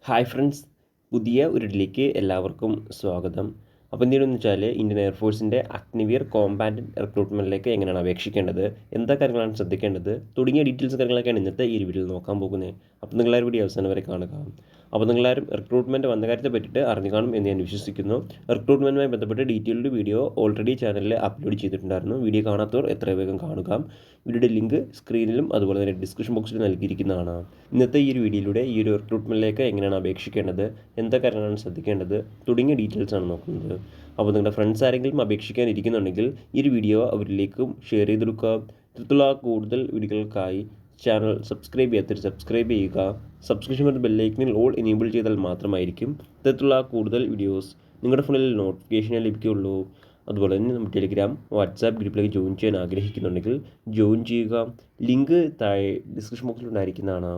Hi friends, പുതിയ ഒരു ഇതിലേക്ക് എല്ലാവർക്കും സ്വാഗതം. അപ്പോൾ എന്തെന്ന് വെച്ചാൽ ഇന്ത്യൻ എയർഫോഴ്സിൻ്റെ അഗ്നിവീർ കോമ്പാറ്റൻറ്റ് റിക്രൂട്ട്മെൻറ്റിലേക്ക് എങ്ങനെയാണ് അപേക്ഷിക്കേണ്ടത്, എന്താ കാര്യങ്ങളാണ് ശ്രദ്ധിക്കേണ്ടത് തുടങ്ങിയ ഡീറ്റെയിൽസ് കാര്യങ്ങളൊക്കെയാണ് ഇന്നത്തെ ഈ വീഡിയോയിൽ നോക്കാൻ പോകുന്നത്. അപ്പോൾ നിങ്ങളാരും വീഡിയോ അവസാനം വരെ കാണുക. അപ്പോൾ നിങ്ങളാരും റിക്രൂട്ട്മെൻറ്റ് വന്ന കാര്യത്തെ പറ്റിയിട്ട് അറിഞ്ഞു കാണും എന്ന് ഞാൻ വിശ്വസിക്കുന്നു. റിക്രൂട്ട്മെൻറ്റുമായി ബന്ധപ്പെട്ട് ഡീറ്റെയിൽഡ് വീഡിയോ ഓൾറെഡി ചാനലിൽ അപ്ലോഡ് ചെയ്തിട്ടുണ്ടായിരുന്നു. വീഡിയോ കാണാത്തവർ എത്രയും വേഗം കാണുക. വീഡിയോയുടെ ലിങ്ക് സ്ക്രീനിലും അതുപോലെ തന്നെ ഡിസ്ക്രിപ്ഷൻ ബോക്സിലും നൽകിയിരിക്കുന്നതാണ്. ഇന്നത്തെ ഈ ഒരു വീഡിയോയിലൂടെ ഈ ഒരു റിക്രൂട്ട്മെൻറ്റിലേക്ക് എങ്ങനെയാണ് അപേക്ഷിക്കേണ്ടത്, എന്തൊക്കെ കാര്യങ്ങളാണ് ശ്രദ്ധിക്കേണ്ടത് തുടങ്ങിയ ഡീറ്റെയിൽസാണ് നോക്കുന്നത്. അപ്പോൾ നിങ്ങളുടെ ഫ്രണ്ട്സ് ആരെങ്കിലും അപേക്ഷിക്കാൻ ഇരിക്കുന്നുണ്ടെങ്കിൽ ഈ ഒരു വീഡിയോ അവരിലേക്കും ഷെയർ ചെയ്തെടുക്കുക. ഇത്തരത്തിലുള്ള കൂടുതൽ വീഡിയോകൾക്കായി ചാനൽ സബ്സ്ക്രൈബ് ചെയ്യാത്തവർ സബ്സ്ക്രൈബ് ചെയ്യുക. സബ്സ്ക്രിപ്ഷൻ ബട്ടൺ ബെല്ലൈക്കനിൽ ഓൾ എനേബിൾ ചെയ്താൽ മാത്രമായിരിക്കും ഇത്തരത്തിലുള്ള കൂടുതൽ വീഡിയോസ് നിങ്ങളുടെ ഫോണിൽ നോട്ടിഫിക്കേഷനായി ലഭിക്കുകയുള്ളൂ. അതുപോലെ തന്നെ നമ്മുടെ ടെലിഗ്രാം വാട്സാപ്പ് ഗ്രൂപ്പിലേക്ക് ജോയിൻ ചെയ്യാൻ ആഗ്രഹിക്കുന്നുണ്ടെങ്കിൽ ജോയിൻ ചെയ്യുക. ലിങ്ക് താഴെ ഡിസ്ക്രിപ്ഷൻ ബോക്സിൽ ഉണ്ടായിരിക്കുന്നതാണ്.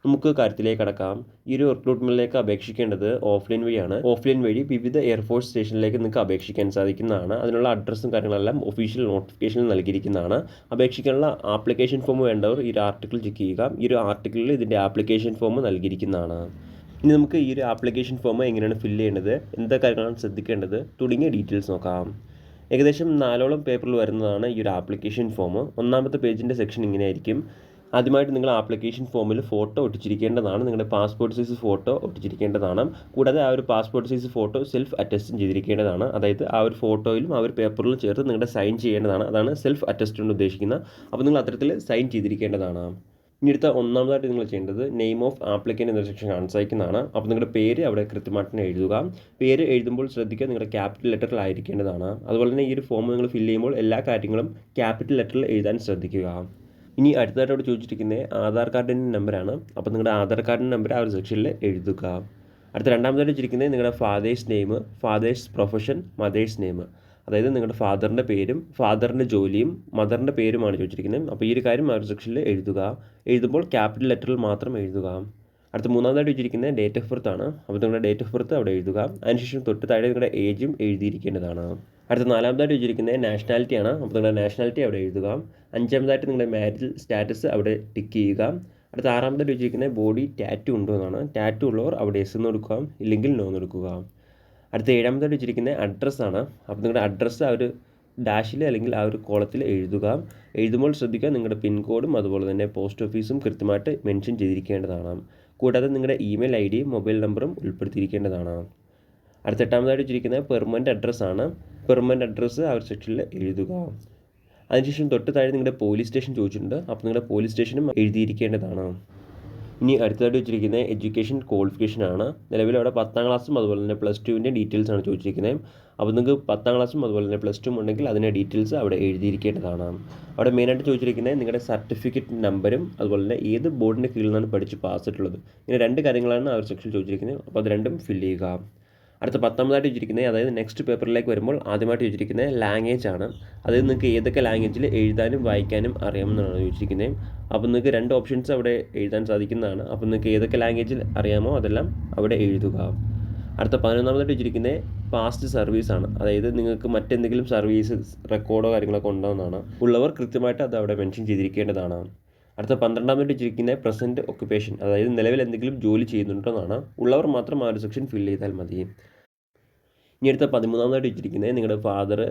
നമുക്ക് കാര്യത്തിലേക്ക് കടക്കാം. ഈ ഒരു റിക്രൂട്ട്മെൻറ്റിലേക്ക് അപേക്ഷിക്കേണ്ടത് ഓഫ്ലൈൻ വഴിയാണ്. ഓഫ്ലൈൻ വഴി വിവിധ എയർഫോഴ്സ് സ്റ്റേഷനിലേക്ക് നിങ്ങൾക്ക് അപേക്ഷിക്കാൻ സാധിക്കുന്നതാണ്. അതിനുള്ള അഡ്രസ്സും കാര്യങ്ങളെല്ലാം ഒഫീഷ്യൽ നോട്ടിഫിക്കേഷനിൽ നൽകിയിരിക്കുന്നതാണ്. അപേക്ഷിക്കാനുള്ള ആപ്ലിക്കേഷൻ ഫോം വേണ്ടവർ ഈ ഒരു ആർട്ടിക്കിൾ ചെക്ക് ചെയ്യുക. ഈ ഒരു ആർട്ടിക്കിളിൽ ഇതിൻ്റെ ആപ്ലിക്കേഷൻ ഫോം നൽകിയിരിക്കുന്നതാണ്. ഇനി നമുക്ക് ഈ ഒരു ആപ്ലിക്കേഷൻ ഫോം എങ്ങനെയാണ് ഫില്ല് ചെയ്യേണ്ടത്, എന്തൊക്കെ കാര്യങ്ങളാണ് ശ്രദ്ധിക്കേണ്ടത് തുടങ്ങിയ ഡീറ്റെയിൽസ് നോക്കാം. ഏകദേശം 4ഓളം പേപ്പറിൽ വരുന്നതാണ് ഈ ഒരു ആപ്ലിക്കേഷൻ ഫോം. ഒന്നാമത്തെ പേജിൻ്റെ സെക്ഷൻ ഇങ്ങനെയായിരിക്കും. ആദ്യമായിട്ട് നിങ്ങൾ ആപ്ലിക്കേഷൻ ഫോമിൽ ഫോട്ടോ ഒട്ടിച്ചിരിക്കേണ്ടതാണ്. നിങ്ങളുടെ പാസ്പോർട്ട് സൈസ് ഫോട്ടോ ഒട്ടിച്ചിരിക്കേണ്ടതാണ്. കൂടാതെ ആ ഒരു പാസ്പോർട്ട് സൈസ് ഫോട്ടോ സെൽഫ് അറ്റസ്റ്റും ചെയ്തിരിക്കേണ്ടതാണ്. അതായത് ആ ഒരു ഫോട്ടോയിലും ആ ഒരു പേപ്പറിലും ചേർത്ത് നിങ്ങളുടെ സൈൻ ചെയ്യേണ്ടതാണ്. അതാണ് സെൽഫ് അറ്റസ്റ്റ് കൊണ്ട് ഉദ്ദേശിക്കുന്നത്. അപ്പോൾ നിങ്ങൾ അത്തരത്തിൽ സൈൻ ചെയ്തിരിക്കേണ്ടതാണ്. ഇനി അടുത്ത ഒന്നാമതായിട്ട് നിങ്ങൾ ചെയ്യേണ്ടത് നെയിം ഓഫ് ആപ്ലിക്കൻ്റ് എന്ന സെക്ഷൻ കാണിക്കുന്നതാണ്. അപ്പോൾ നിങ്ങളുടെ പേര് അവിടെ കൃത്യമായിട്ട് എഴുതുക. പേര് എഴുതുമ്പോൾ ശ്രദ്ധിക്കുക, നിങ്ങളുടെ ക്യാപിറ്റൽ ലെറ്ററിൽ ആയിരിക്കേണ്ടതാണ്. അതുപോലെ തന്നെ ഈ ഒരു ഫോം നിങ്ങൾ ഫില്ല് ചെയ്യുമ്പോൾ എല്ലാ കാര്യങ്ങളും ക്യാപിറ്റൽ ലെറ്ററിൽ എഴുതാൻ ശ്രദ്ധിക്കുക. ഇനി അടുത്തതായിട്ട് അവിടെ ചോദിച്ചിരിക്കുന്നത് ആധാർ കാർഡിൻ്റെ നമ്പറാണ്. അപ്പോൾ നിങ്ങളുടെ ആധാർ കാർഡിൻ്റെ നമ്പർ ആ ഒരു സെക്ഷനിൽ എഴുതുക. അടുത്ത രണ്ടാമതായിട്ട് വെച്ചിരിക്കുന്നത് നിങ്ങളുടെ father's name, father's profession, mother's name. അതായത് നിങ്ങളുടെ ഫാദറിൻ്റെ പേരും ഫാദറിൻ്റെ ജോലിയും മദറിൻ്റെ പേരുമാണ് ചോദിച്ചിരിക്കുന്നത്. അപ്പോൾ ഈ ഒരു കാര്യം ആ ഒരു സെക്ഷനിൽ എഴുതുക. എഴുതുമ്പോൾ ക്യാപിറ്റൽ ലെറ്ററിൽ മാത്രം എഴുതുക. അടുത്ത മൂന്നാമതായിട്ട് വെച്ചിരിക്കുന്നത് ഡേറ്റ് ഓഫ് ബർത്ത് ആണ്. അപ്പോൾ നിങ്ങളുടെ ഡേറ്റ് ഓഫ് ബർത്ത് അവിടെ എഴുതുക. അതിനുശേഷം തൊട്ട് താഴെ നിങ്ങളുടെ ഏജും എഴുതിയിരിക്കേണ്ടതാണ്. അടുത്ത നാലാമതായിട്ട് വെച്ചിരിക്കുന്നത് നാഷണാലിറ്റി ആണ്. അപ്പോൾ നിങ്ങളുടെ നാഷണാലിറ്റി അവിടെ എഴുതുക. അഞ്ചാമതായിട്ട് നിങ്ങളുടെ മാരിറ്റൽ സ്റ്റാറ്റസ് അവിടെ ടിക്ക് ചെയ്യുക. അടുത്ത ആറാമതായിട്ട് വെച്ചിരിക്കുന്നത് ബോഡി ടാറ്റു ഉണ്ടോ എന്നാണ്. ടാറ്റു ഉള്ളവർ അവിടെ എസ് എന്ന് കൊടുക്കുക, ഇല്ലെങ്കിൽ നോ എന്ന് കൊടുക്കുക. അടുത്ത ഏഴാമതായിട്ട് വെച്ചിരിക്കുന്നത് അഡ്രസ്സാണ്. അപ്പോൾ നിങ്ങളുടെ അഡ്രസ്സ് ആ ഒരു ഡാഷിൽ അല്ലെങ്കിൽ ആ ഒരു കോളത്തിൽ എഴുതുക. എഴുതുമ്പോൾ ശ്രദ്ധിക്കുക, നിങ്ങളുടെ പിൻകോഡും അതുപോലെ തന്നെ പോസ്റ്റ് ഓഫീസും കൃത്യമായിട്ട് മെൻഷൻ ചെയ്തിരിക്കേണ്ടതാണ്. കൂടാതെ നിങ്ങളുടെ ഇമെയിൽ ഐ ഡിയും മൊബൈൽ നമ്പറും ഉൾപ്പെടുത്തിയിരിക്കേണ്ടതാണ്. അടുത്ത എട്ടാമതായിട്ട് വെച്ചിരിക്കുന്നത് പെർമനൻറ്റ് അഡ്രസ്സാണ്. പെർമനൻറ്റ് അഡ്രസ്സ് ആ ഒരു സെക്ഷനിൽ എഴുതുക. അതിനുശേഷം തൊട്ട് താഴെ നിങ്ങളുടെ പോലീസ് സ്റ്റേഷൻ ചോദിച്ചിട്ടുണ്ട്. അപ്പോൾ നിങ്ങളുടെ പോലീസ് സ്റ്റേഷനും എഴുതിയിരിക്കേണ്ടതാണ്. ഇനി അടുത്തതായിട്ട് വെച്ചിരിക്കുന്നത് എഡ്യൂക്കേഷൻ ക്വാളിഫിക്കേഷനാണ്. നിലവിൽ അവിടെ 10ാം ക്ലാസ്സും അതുപോലെ തന്നെ +2ൻ്റെ ഡീറ്റെയിൽസ് ആണ് ചോദിച്ചിരിക്കുന്നത്. അപ്പോൾ നിങ്ങൾക്ക് 10ാം ക്ലാസ്സും അതുപോലെ തന്നെ +2 ഉണ്ടെങ്കിൽ അതിൻ്റെ ഡീറ്റെയിൽസ് അവിടെ എഴുതിയിരിക്കേണ്ടതാണ്. അവിടെ മെയിനായിട്ട് ചോദിച്ചിരിക്കുന്നത് നിങ്ങളുടെ സർട്ടിഫിക്കറ്റ് നമ്പരും അതുപോലെ തന്നെ ഏത് ബോർഡിൻ്റെ കീഴിൽ നിന്നാണ് പഠിച്ച് പാസ്സായിട്ടുള്ളത്. ഇങ്ങനെ 2 കാര്യങ്ങളാണ് ആ ഒരു സെക്ഷനിൽ ചോദിച്ചിരിക്കുന്നത്. അപ്പോൾ അത് രണ്ടും ഫില്ല് ചെയ്യുക. അടുത്ത 10ാമതായിട്ട് വെച്ചിരിക്കുന്നത്, അതായത് നെക്സ്റ്റ് പേപ്പറിലേക്ക് വരുമ്പോൾ ആദ്യമായിട്ട് ചോദിച്ചിരിക്കുന്നത് ലാംഗ്വേജ് ആണ്. അതായത് നിങ്ങൾക്ക് ഏതൊക്കെ ലാംഗ്വേജിൽ എഴുതാനും വായിക്കാനും അറിയാമെന്നാണ് ചോദിച്ചിരിക്കുന്നത്. അപ്പോൾ നിങ്ങൾക്ക് 2 ഓപ്ഷൻസ് അവിടെ എഴുതാൻ സാധിക്കുന്നതാണ്. അപ്പോൾ നിങ്ങൾക്ക് ഏതൊക്കെ ലാംഗ്വേജിൽ അറിയാമോ അതെല്ലാം അവിടെ എഴുതുക. അടുത്ത 11ാമതായിട്ട് വെച്ചിരിക്കുന്നത് പാസ്റ്റ് സർവീസ് ആണ്. അതായത് നിങ്ങൾക്ക് മറ്റെന്തെങ്കിലും സർവീസ് റെക്കോർഡോ കാര്യങ്ങളൊക്കെ ഉണ്ടോയെന്നാണ്. ഉള്ളവർ കൃത്യമായിട്ട് അത് അവിടെ മെൻഷൻ ചെയ്തിരിക്കേണ്ടതാണ്. അടുത്ത 12ാമതായിട്ട് വെച്ചിരിക്കുന്നത് പ്രസൻറ്റ് ഒക്കുപ്പേഷൻ, അതായത് നിലവിൽ എന്തെങ്കിലും ജോലി ചെയ്യുന്നുണ്ടോ എന്നാണ്. ഉള്ളവർ മാത്രം ആ ഒരു സെക്ഷൻ ഫില്ല് ചെയ്താൽ മതി. ഇനി അടുത്ത 13ാമതായിട്ട് വെച്ചിരിക്കുന്നത് നിങ്ങളുടെ ഫാദർ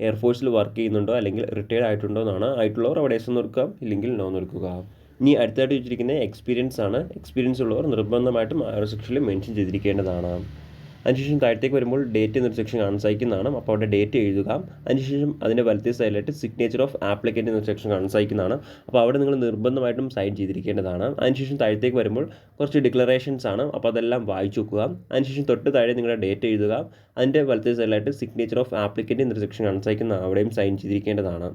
എയർഫോഴ്സിൽ വർക്ക് ചെയ്യുന്നുണ്ടോ അല്ലെങ്കിൽ റിട്ടയർഡ് ആയിട്ടുണ്ടോ എന്നാണ്. ആയിട്ടുള്ളവർ അവിടെ എസ് എന്ന് കൊടുക്കുക, ഇല്ലെങ്കിൽ നോ എന്ന് കൊടുക്കുക. ഇനി അടുത്തായിട്ട് വെച്ചിരിക്കുന്നത് എക്സ്പീരിയൻസ് ആണ്. എക്സ്പീരിയൻസ് ഉള്ളവർ നിർബന്ധമായിട്ടും ആ ഒരു സെക്ഷനിൽ മെൻഷൻ ചെയ്തിരിക്കേണ്ടതാണ്. അതിനുശേഷം താഴത്തേക്ക് വരുമ്പോൾ ഡേറ്റ് എന്നൊരു സെക്ഷൻ കാണിക്കുന്നതാണ്. അപ്പോൾ അവിടെ ഡേറ്റ് എഴുതുക. അതിനുശേഷം അതിൻ്റെ വലത്തേ സൈഡിലായിട്ട് സിഗ്നേച്ചർ ഓഫ് ആപ്ലിക്കൻ്റ് എന്നൊരു സെക്ഷൻ കാണിക്കുന്നതാണ്. അപ്പോൾ അവിടെ നിങ്ങൾ നിർബന്ധമായിട്ടും സൈൻ ചെയ്തിരിക്കേണ്ടതാണ്. അതിനുശേഷം താഴത്തേക്ക് വരുമ്പോൾ കുറച്ച് ഡിക്ലറേഷൻസ് ആണ്. അപ്പോൾ അതെല്ലാം വായിച്ചു നോക്കുക. അതിനുശേഷം തൊട്ട് താഴെ നിങ്ങളുടെ ഡേറ്റ് എഴുതുക. അതിൻ്റെ വലത്തേ സൈഡിലായിട്ട് സിഗ്നേച്ചർ ഓഫ് ആപ്ലിക്കൻ്റ് എന്നൊരു സെക്ഷൻ കാണിക്കുന്നതാണ്. അവിടെയും സൈൻ ചെയ്തിരിക്കേണ്ടതാണ്.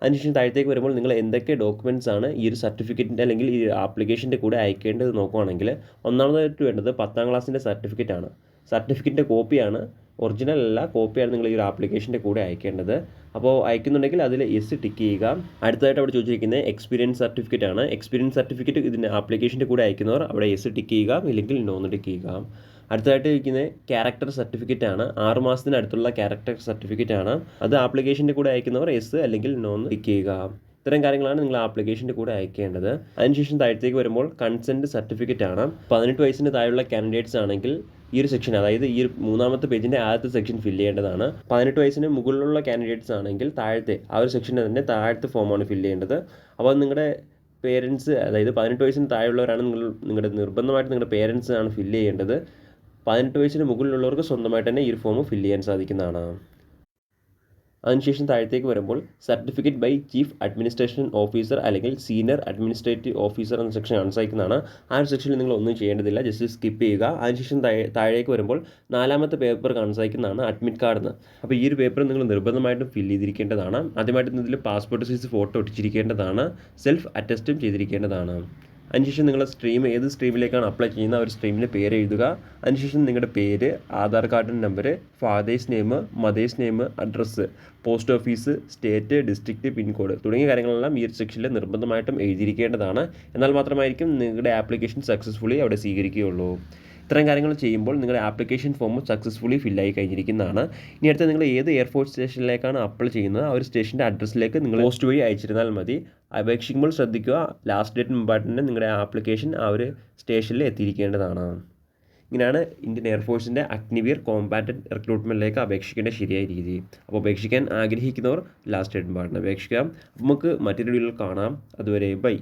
അതിനുശേഷം താഴത്തേക്ക് വരുമ്പോൾ നിങ്ങൾ എന്തൊക്കെ ഡോക്യുമെൻറ്റ്സ് ആണ് ഈ ഒരു സർട്ടിഫിക്കറ്റിൻ്റെ അല്ലെങ്കിൽ ഈ ആപ്ലിക്കേഷൻ്റെ കൂടെ അയക്കേണ്ടത് നോക്കുകയാണെങ്കിൽ ഒന്നാമതായിട്ട് വേണ്ടത് 10ാം ക്ലാസ്സിൻ്റെ സർട്ടിഫിക്കറ്റ് ആണ്. സർട്ടിഫിക്കറ്റിൻ്റെ കോപ്പിയാണ്, ഒറിജിനൽ അല്ല, കോപ്പിയാണ് നിങ്ങൾ ഈ ഒരു ആപ്ലിക്കേഷൻ്റെ കൂടെ അയക്കേണ്ടത്. അപ്പോൾ അയക്കുന്നുണ്ടെങ്കിൽ അതിൽ യെസ് ടിക്ക് ചെയ്യുക. അടുത്തതായിട്ട് അവിടെ ചോദിച്ചിരിക്കുന്നത് എക്സ്പീരിയൻസ് സർട്ടിഫിക്കറ്റ് ആണ്. എക്സ്പീരിയൻസ് സർട്ടിഫിക്കറ്റ് ഇതിൻ്റെ ആപ്ലിക്കേഷൻ്റെ കൂടെ അയക്കുന്നവർ അവിടെ യെസ് ടിക്ക് ചെയ്യുക, ഇല്ലെങ്കിൽ നോ എന്ന് ടിക്ക് ചെയ്യുക. അടുത്തതായിട്ട് ഇരിക്കുന്നത് ക്യാരക്ടർ സർട്ടിഫിക്കറ്റ് ആണ്. 6 മാസത്തിന് അടുത്തുള്ള ക്യാരക്ടർ സർട്ടിഫിക്കറ്റ് ആണ്. അത് ആപ്ലിക്കേഷൻ്റെ കൂടെ അയക്കുന്നവർ യെസ് അല്ലെങ്കിൽ നോ എന്ന് ടിക്ക് ചെയ്യുക. ഇത്തരം കാര്യങ്ങളാണ് നിങ്ങൾ ആപ്ലിക്കേഷൻ്റെ കൂടെ അയക്കേണ്ടത്. അതിനുശേഷം താഴത്തേക്ക് വരുമ്പോൾ കൺസെൻറ്റ് സർട്ടിഫിക്കറ്റ് ആണ്. 18 വയസ്സിന് താഴെയുള്ള കാൻഡിഡേറ്റ്സ് ആണെങ്കിൽ ഈ ഒരു സെക്ഷൻ, അതായത് ഈ ഒരു 3ാമത്തെ പേജിൻ്റെ ആദ്യത്തെ സെക്ഷൻ ഫില്ല് ചെയ്യേണ്ടതാണ്. 18 വയസ്സിന് മുകളിലുള്ള കാൻഡിഡേറ്റ്സ് ആണെങ്കിൽ താഴത്തെ ആ ഒരു സെക്ഷൻ്റെ തന്നെ താഴത്തെ ഫോമാണ് ഫില്ല് ചെയ്യേണ്ടത്. അപ്പോൾ നിങ്ങളുടെ പേരൻസ്, അതായത് 18 വയസ്സിന് താഴെയുള്ളവരാണ് നിങ്ങളുടെ നിർബന്ധമായിട്ട് നിങ്ങളുടെ പേരൻസ് ആണ് ഫില്ല് ചെയ്യേണ്ടത്. 18 വയസ്സിന് മുകളിലുള്ളവർക്ക് സ്വന്തമായിട്ട് തന്നെ ഈ ഒരു ഫോം ഫില്ല് ചെയ്യാൻ സാധിക്കുന്നതാണ്. അതിനുശേഷം താഴത്തേക്ക് വരുമ്പോൾ certificate by chief administration officer അല്ലെങ്കിൽ സീനിയർ അഡ്മിനിസ്ട്രേറ്റീവ് ഓഫീസർ എന്ന സെക്ഷൻ കാണിക്കുന്നതാണ്. ആ ഒരു സെക്ഷനിൽ നിങ്ങൾ ഒന്നും ചെയ്യേണ്ടതില്ല, ജസ്റ്റ് സ്കിപ്പ് ചെയ്യുക. അതിനുശേഷം താഴേക്ക് വരുമ്പോൾ 4ാമത്തെ പേപ്പർ കാണിക്കുന്നതാണ് അഡ്മിറ്റ് കാർഡ് എന്ന്. അപ്പോൾ ഈ ഒരു പേപ്പർ നിങ്ങൾ നിർബന്ധമായിട്ടും ഫില്ല് ചെയ്തിരിക്കേണ്ടതാണ്. ആദ്യമായിട്ട് ഇതിൽ പാസ്പോർട്ട് സൈസ് ഫോട്ടോ ഒട്ടിച്ചിരിക്കേണ്ടതാണ്. സെൽഫ് അറ്റസ്റ്റും ചെയ്തിരിക്കേണ്ടതാണ്. അതിനുശേഷം നിങ്ങളുടെ സ്ട്രീം ഏത് സ്ട്രീമിലേക്കാണ് അപ്ലൈ ചെയ്യുന്ന ആ ഒരു സ്ട്രീമിൻ്റെ പേര് എഴുതുക. അതിനുശേഷം നിങ്ങളുടെ പേര്, ആധാർ കാർഡിൻ്റെ number, father's name, mother's name, address, post office, state, district, pincode തുടങ്ങിയ കാര്യങ്ങളെല്ലാം ഈ ഒരു സെക്ഷനിൽ നിർബന്ധമായിട്ടും എഴുതിയിരിക്കേണ്ടതാണ്. എന്നാൽ മാത്രമായിരിക്കും നിങ്ങളുടെ ആപ്ലിക്കേഷൻ സക്സസ്ഫുള്ളി അവിടെ സ്വീകരിക്കുകയുള്ളൂ. ഇത്തരം കാര്യങ്ങൾ ചെയ്യുമ്പോൾ നിങ്ങളുടെ ആപ്ലിക്കേഷൻ ഫോം സക്സസ്ഫുള്ളി ഫില്ലായി കഴിഞ്ഞിരിക്കുന്നതാണ്. ഇനി അടുത്ത് നിങ്ങൾ ഏത് എയർഫോഴ്സ് സ്റ്റേഷനിലേക്കാണ് അപ്ലൈ ചെയ്യുന്നത് ആ ഒരു സ്റ്റേഷൻ്റെ അഡ്രസ്സിലേക്ക് നിങ്ങൾ പോസ്റ്റ് വഴി അയച്ചിരുന്നാൽ മതി. അപേക്ഷിക്കുമ്പോൾ ശ്രദ്ധിക്കുക, ലാസ്റ്റ് ഡേറ്റിന് മുമ്പായിട്ട് തന്നെ നിങ്ങളുടെ ആപ്ലിക്കേഷൻ ആ ഒരു സ്റ്റേഷനിൽ എത്തിയിരിക്കേണ്ടതാണ്. ഇങ്ങനെയാണ് ഇന്ത്യൻ എയർഫോഴ്സിൻ്റെ അഗ്നിവീർ കോമ്പാറ്റൻറ്റ് റിക്രൂട്ട്മെൻറ്റിലേക്ക് അപേക്ഷിക്കേണ്ട ശരിയായ രീതി. അപ്പോൾ അപേക്ഷിക്കാൻ ആഗ്രഹിക്കുന്നവർ ലാസ്റ്റ് ഡേറ്റിന് മുമ്പായിട്ട് അപേക്ഷിക്കാം. നമുക്ക് മറ്റൊരു വീഡിയോയിൽ കാണാം. അതുവരെ ബൈ.